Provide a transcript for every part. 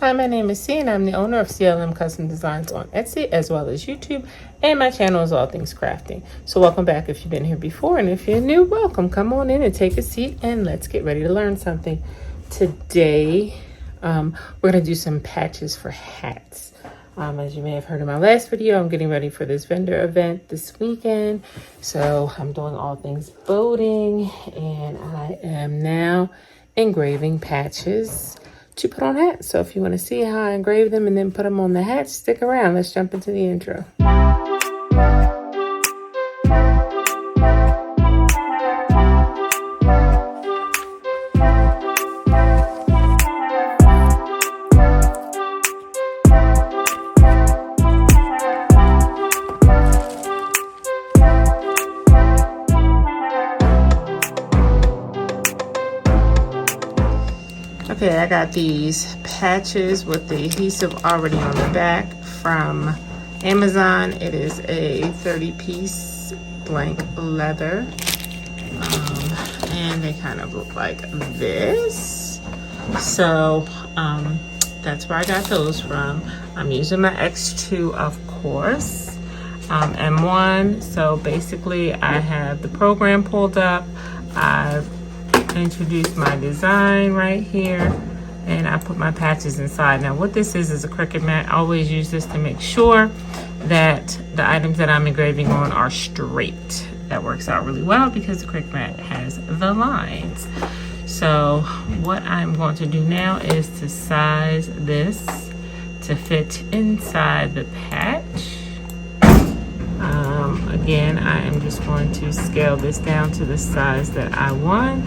Hi, my name is C and I'm the owner of CLM Custom Designs on Etsy as well as YouTube, and my channel is All Things Crafting. So welcome back if you've been here before, and if you're new, welcome. Come on in and take a seat and let's get ready to learn something. Today, we're gonna do some patches for hats. As you may have heard in my last video, I'm getting ready for this vendor event this weekend. So I'm doing all things boating, and I am now engraving patches to put on hats. So if you want to see how I engrave them and then put them on the hats, stick around. Let's jump into the intro. Okay, I got these patches with the adhesive already on the back from Amazon. It is a 30-piece blank leather. And they kind of look like this. So that's where I got those from. I'm using my X2, of course, M1. So basically I have the program pulled up. I've introduce my design right here, and I put my patches inside. Now what this is a Cricut mat. I always use this to make sure that the items that I'm engraving on are straight. That works out really well because the Cricut mat has the lines. So what I'm going to do now is to size this to fit inside the patch. Again, I am just going to scale this down to the size that I want.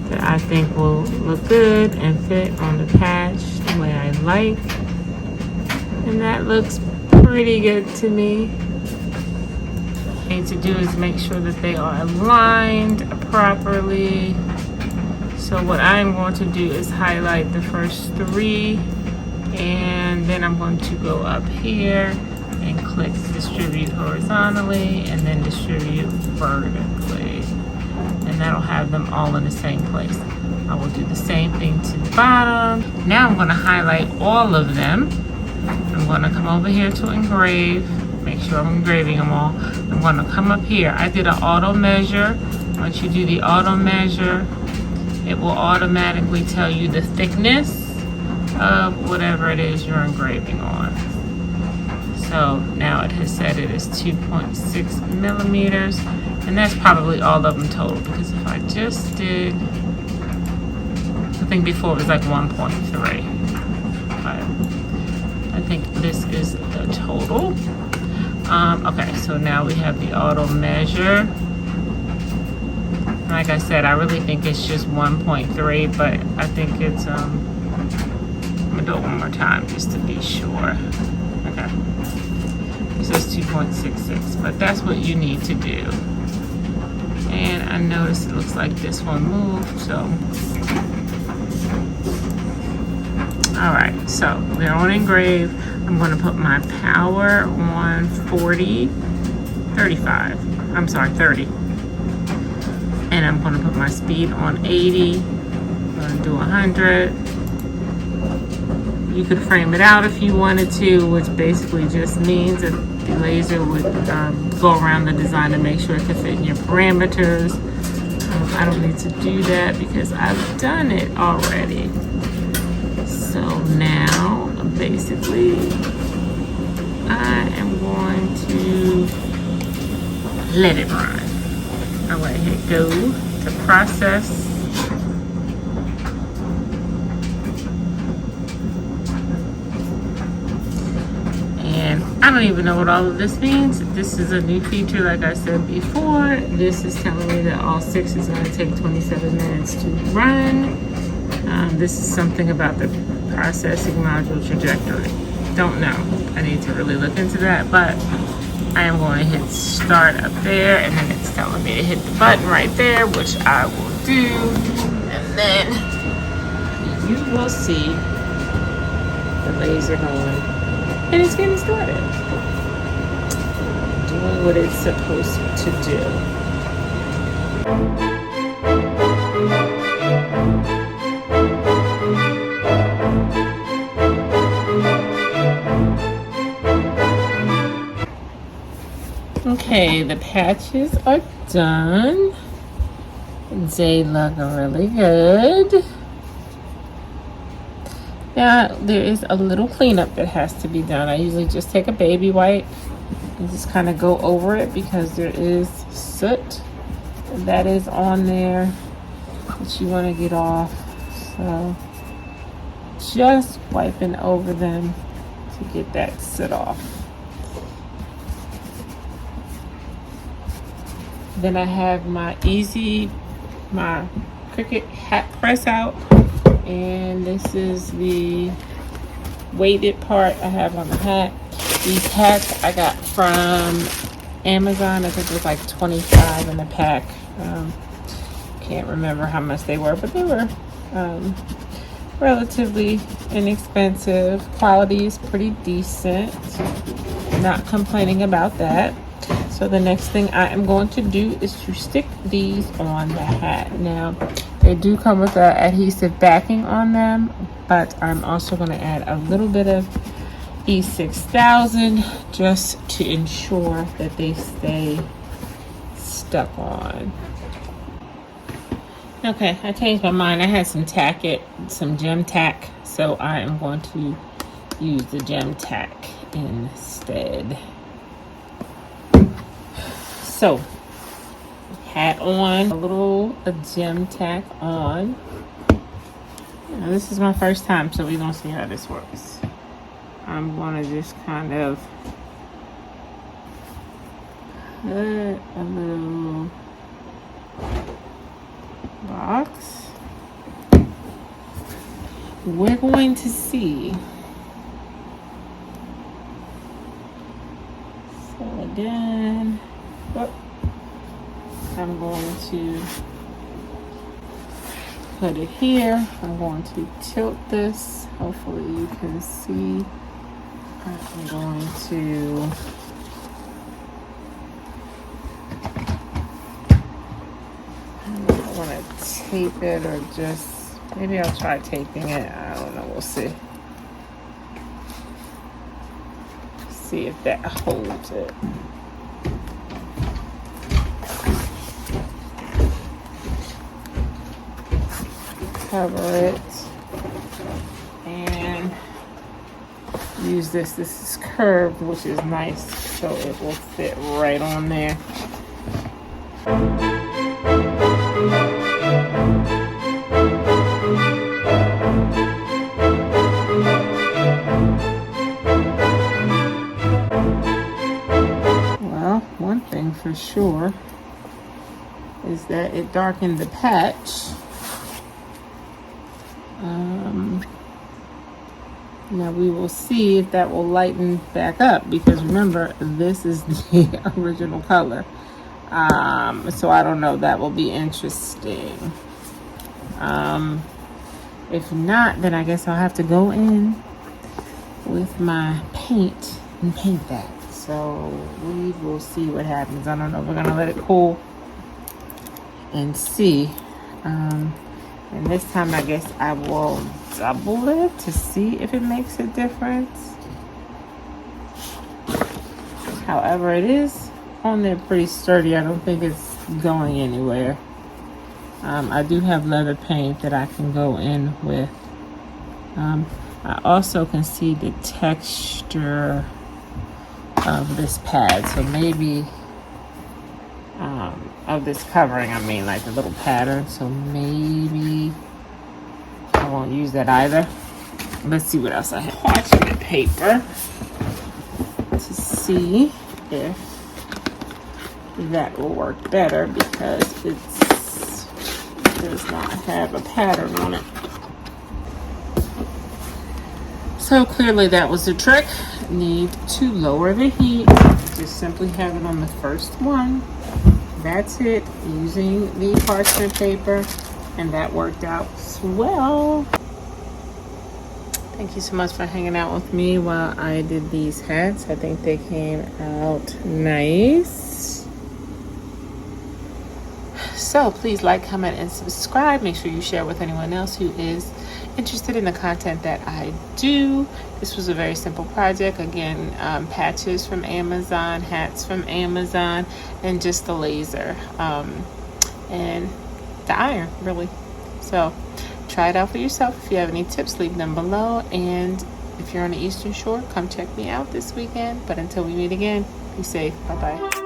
That I think will look good and fit on the patch the way I like. And that looks pretty good to me. What I need to do is make sure that they are aligned properly. So what I'm going to do is highlight the first three, and then I'm going to go up here and click distribute horizontally and then distribute vertically. And that'll have them all in the same place. I will do the same thing to the bottom. Now I'm going to highlight all of them. I'm going to come over here to engrave, make sure I'm engraving them all. I'm going to come up here. I did an auto measure. Once you do the auto measure, it will automatically tell you the thickness of whatever it is you're engraving on. So now it has said it is 2.6 millimeters, and that's probably all of them total, because if I just did, I think before it was like 1.3, but I think this is the total. Okay, so now we have the auto measure. Like I said, I really think it's just 1.3, but I think it's, I'm gonna do it one more time just to be sure. Okay, it says 2.66, but that's what you need to do. And I noticed it looks like this one moved, so. All right, so we're on engrave. I'm gonna put my power on 30. And I'm going to put my speed on 80. I'm going to do 100. You could frame it out if you wanted to, which basically just means that the laser would go around the design to make sure it can fit in your parameters. I don't need to do that because I've done it already. So now, basically, I am going to let it run. I'm going to hit go to process. And I don't even know what all of this means. This is a new feature, like I said before. This is telling me that all 6 is going to take 27 minutes to run. This is something about the processing module trajectory. Don't know. I need to really look into that, but I am going to hit start up there, and then it's telling me to hit the button right there, which I will do, and then you will see the laser going, and it's getting started. Doing what it's supposed to do. Okay, the patches are done. They look really good. Now, there is a little cleanup that has to be done. I usually just take a baby wipe and just kind of go over it because there is soot that is on there that you want to get off. So just wiping over them to get that soot off. Then I have my Cricut hat press out, and this is the weighted part I have on the hat. These hats I got from Amazon. I think it was like $25 in the pack. Can't remember how much they were, but they were relatively inexpensive. Quality is pretty decent. Not complaining about that. So the next thing I am going to do is to stick these on the hat. Now, they do come with an adhesive backing on them, but I'm also going to add a little bit of E6000 just to ensure that they stay stuck on. Okay, I changed my mind. I had some gem tack, so I am going to use the gem tack instead. So, hat on, a little gem tack on. Now, this is my first time, so we're gonna see how this works. I'm gonna just kind of put a little box. We're going to see. So again, I'm going to put it here. I'm going to tilt this. Hopefully you can see. I'm going to I want to tape it, or just maybe I'll try taping it. I don't know. We'll see. See if that holds it. Cover it and use this. This is curved, which is nice, so it will fit right on there. Well, one thing for sure is that it darkened the patch. Now we will see if that will lighten back up, because remember, this is the original color. So I don't know, that will be interesting. If not, then I guess I'll have to go in with my paint and paint that. So we will see what happens. I don't know, we're gonna let it cool and see. And this time I guess I will double it to see if it makes a difference. However, it is on there pretty sturdy. I don't think it's going anywhere. I do have leather paint that I can go in with. I also can see the texture of this pad, so maybe of this covering, I mean, like the little pattern, so maybe I won't use that either. Let's see what else I have. Parchment paper to see if that will work better, because it does not have a pattern on it. So clearly that was the trick. Need to lower the heat. Just simply have it on the first one. That's it, using the parchment paper, and that worked out well. Thank you so much for hanging out with me while I did these hats. I think they came out nice. So please like, comment, and subscribe. Make sure you share with anyone else who is interested in the content that I do. This was a very simple project. Again, patches from Amazon, hats from Amazon, and just the laser and the iron, really. So try it out for yourself. If you have any tips, leave them below. And if you're on the Eastern Shore, come check me out this weekend. But until we meet again, be safe. Bye-bye.